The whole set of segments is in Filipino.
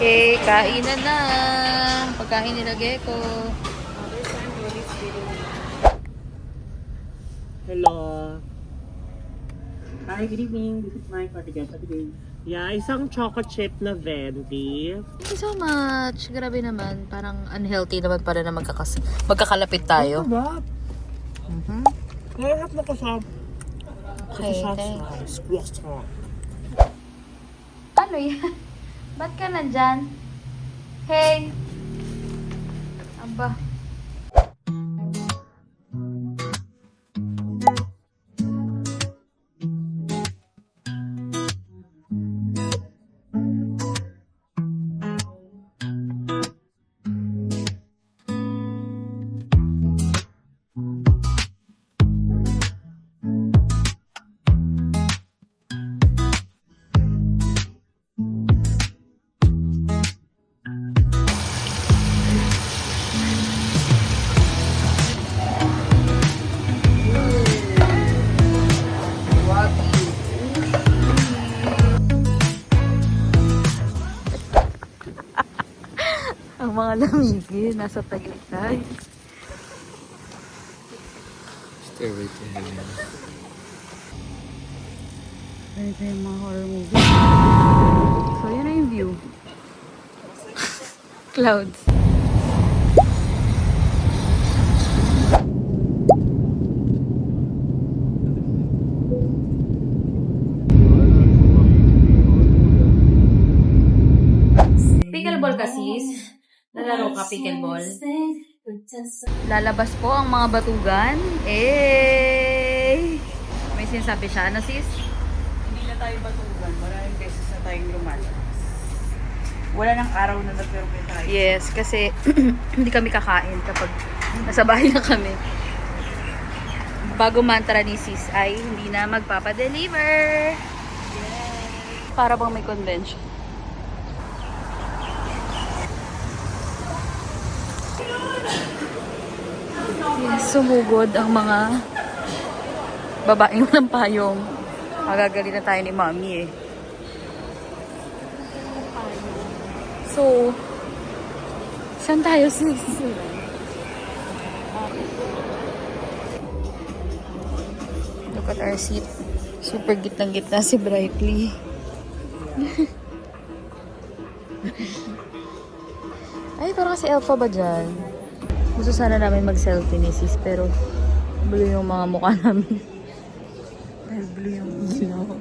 Okay, kainan na. Pagkain nila Gecko. Hello. Hi, good evening. This is my cardigan today. Yeah, isang choco chip na venti. Thank you so much. Grabe naman. Parang unhealthy naman para na magkakalapit tayo. Sarap. Lahat na kasama. Okay, thanks. Squash. Ano yan? Ba't ka nandyan? Hey! Aba. Ang mga lamigin, nasa Tagaytay. Stairway to heaven. Ito yung mga horror movie. So, yun na yung view. Clouds. Pickleball ka, sis? Nalaro ka pickleball? Lalabas po ang mga batugan. Eh! May sinasabi siya. Ano, sis? Hindi na tayo batugan. Maraming beses na tayong lumalabas. Wala nang araw na nag-pero tayo. Yes, kasi hindi kami kakain kapag nasa bahay na kami. Bago mantra ni sis ay hindi na magpapadeliver. Yes. Para bang may convention. Yes, sumugod ang mga babaeng walang payong. Magagali na tayo ni Mami eh. So, saan tayo, sis? Look at our seat. Super gitnang-gitna si Brightly. Ay, parang kasi alpha ba dyan? Gusto sana namin mag-selfie ni sis, pero blue yung mga mukha namin. Dahil blue yung ilaw. Oh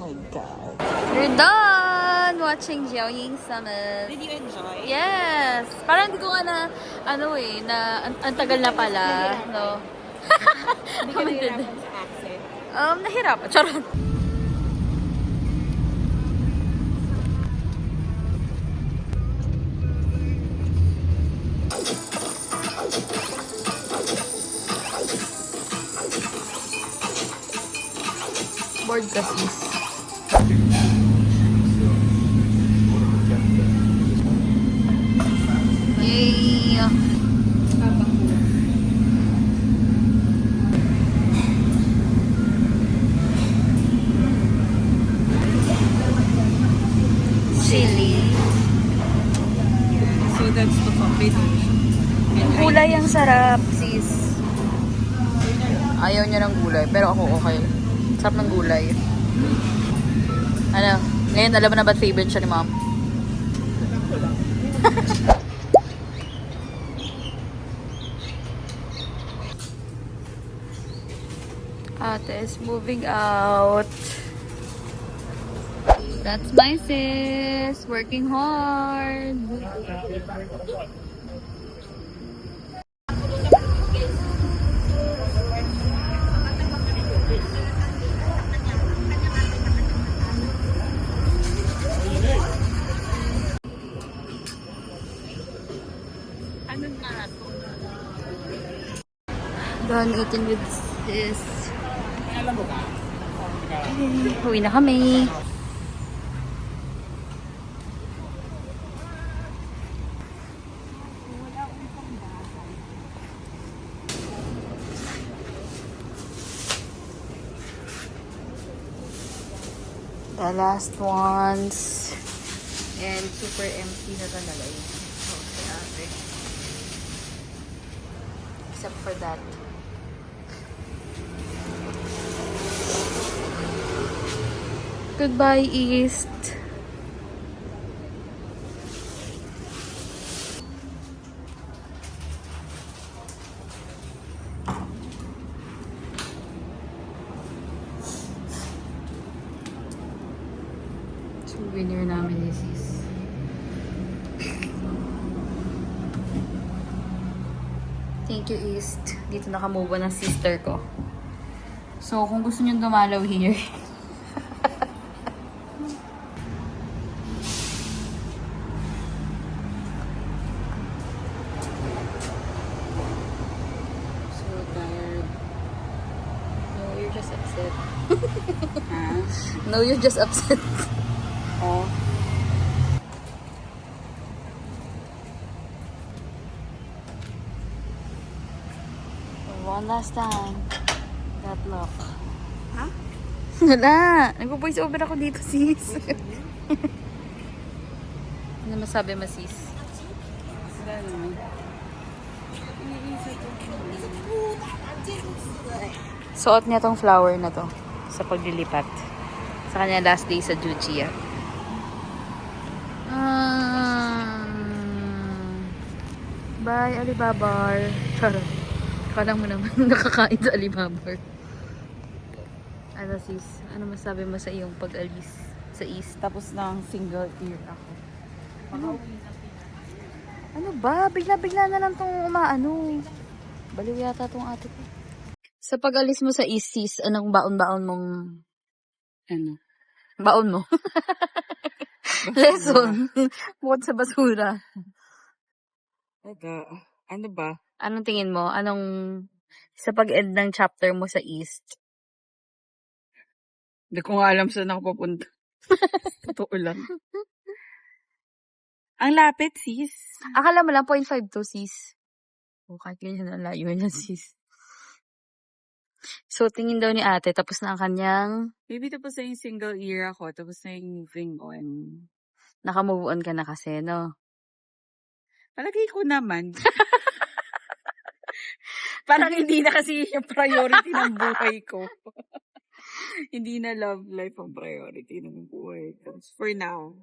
my God. We're done watching Jiaoying Summit. Did you enjoy? Yes! Parang hindi ko nga na, ang tagal na pala. No? Hindi ka nahirapan sa accent. Nahirapan. Charot. Board ka, sis. Yay! Chili. So that's the combination. Gulay ang sarap, sis. Ayaw niya ng gulay, pero ako okay. Sarap ng gulay. Ano? Ngayon, alam mo na ba't favorite siya ni Mom? Ate is moving out. That's my sis. Working hard. Done eating with sis. Uwi na kami. The last ones. And super empty na talaga yun. So, grabe. Except for that. Goodbye, East. Souvenir namin ni Sis. Thank you, East. Dito nakamove on ng sister ko. So, kung gusto nyo dumalaw here, So tired. no, you're just upset. Ha? No, you're just upset. Oh. One last time. That look. Ha? Wala. Nag-voice over ako dito, sis. Ano masabi mo, sis? Wala naman. Iniisip ko. Suot niya tong flower na to sa paglilipat. Sa kanya last day sa Juchia. Bye, Alibabar. Charot. Kala mo naman nakakain sa Alibabar. Ano sis? Ano masabi mo sa iyong pag-alis sa East? Tapos ng single ear ako. Ano ba? Bigla-bigla na lang tong umaano. Baliw yata tong ate ko. Sa pag-alis mo sa East, sis, anong baon-baon mong... Ano? Baon mo? Lesson. Bukod sa basura. Ano ba? Anong tingin mo? Anong... Sa pag-end ng chapter mo sa East? Hindi ko nga alam saan ako papunta. Totoo lang. Ang lapit, sis. Akala mo lang 0.52, sis. O, kahit ganyan na layo niya, sis. So, tingin daw ni ate, tapos na ang kanyang Maybe tapos na yung single ear ako, tapos na yung moving on. nakamove on ka na kasi, no? Palagay ko naman. Parang hindi na kasi yung priority ng buhay ko. Hindi na love life ang priority ng buhay ko. For now.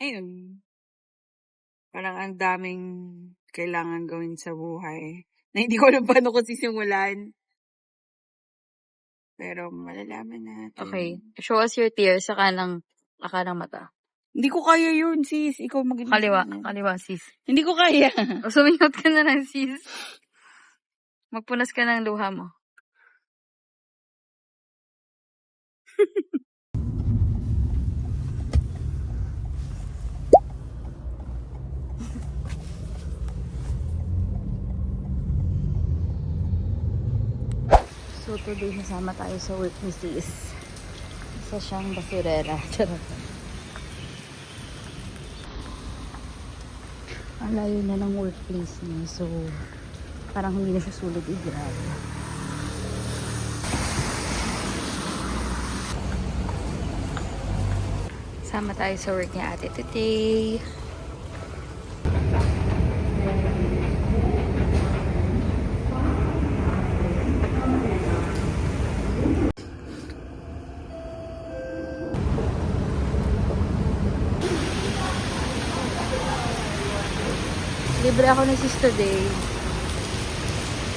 Ayun. Parang ang daming kailangan gawin sa buhay. Na hindi ko alam paano ko sisimulan. Pero malalaman natin. Okay. Show us your tears sa kanang mata. Hindi ko kaya yun, sis. Ikaw Kaliwa, sis. Hindi ko kaya. O, sumingot ka na lang, sis. Magpunas ka ng luha mo. So, today nasama tayo sa work ni sis. Isa siyang basurera. Charot. Ang layo na ng workplace niya. So, parang hindi na siya sulit i-grab. Sama tayo sa work niya ate today. Libre ako ng sis today.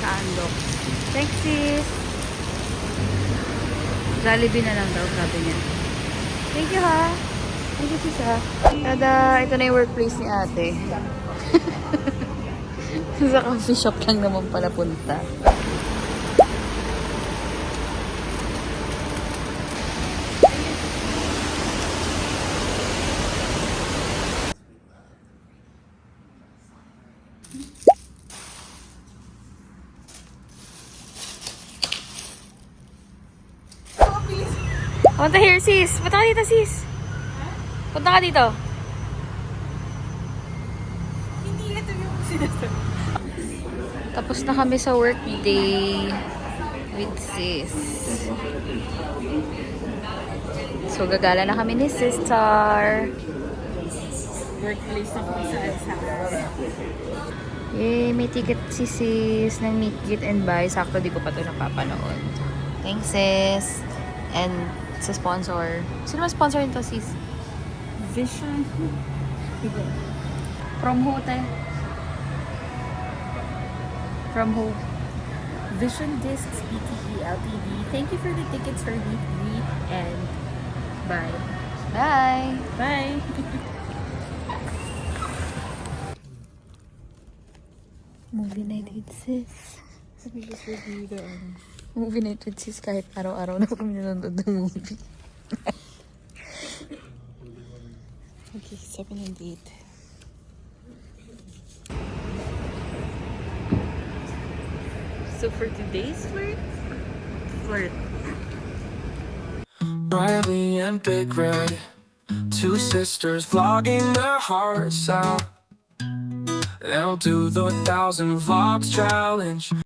Kaandok. Thanks, sis. Jollibee na lang daw, sabi niya. Thank you, ha. Thank you, sis, ha. Tada, ito na yung workplace ni ate. Sa coffee shop lang naman pala punta. Punta here, sis. Punta ka dito, sis. Punta ka dito. Hindi ito yung sinasabi. Tapos na kami sa work day with sis. So, gagala na kami ni Sister. Workplace na kami sa Alzheimer. Yay, may ticket si sis ng Meet, Greet, and Buy. Sakto, di ko pa ito napapanood. Thanks, sis. And sa sponsor. Sino ba sponsor nito, sis? Vision. From who, te? From who? Vision Discs PTE Ltd. Thank you for the tickets for Meet, Greet, and bye. Bye! Bye! Movie night with sis. Let me just review the Movie night with sis kahit araw-araw na kami nanonood ng movie. Okay, 7 and 8. So for today's flirt. Riley and Big Red, two sisters vlogging their hearts out. They'll do the 1,000 vlogs challenge.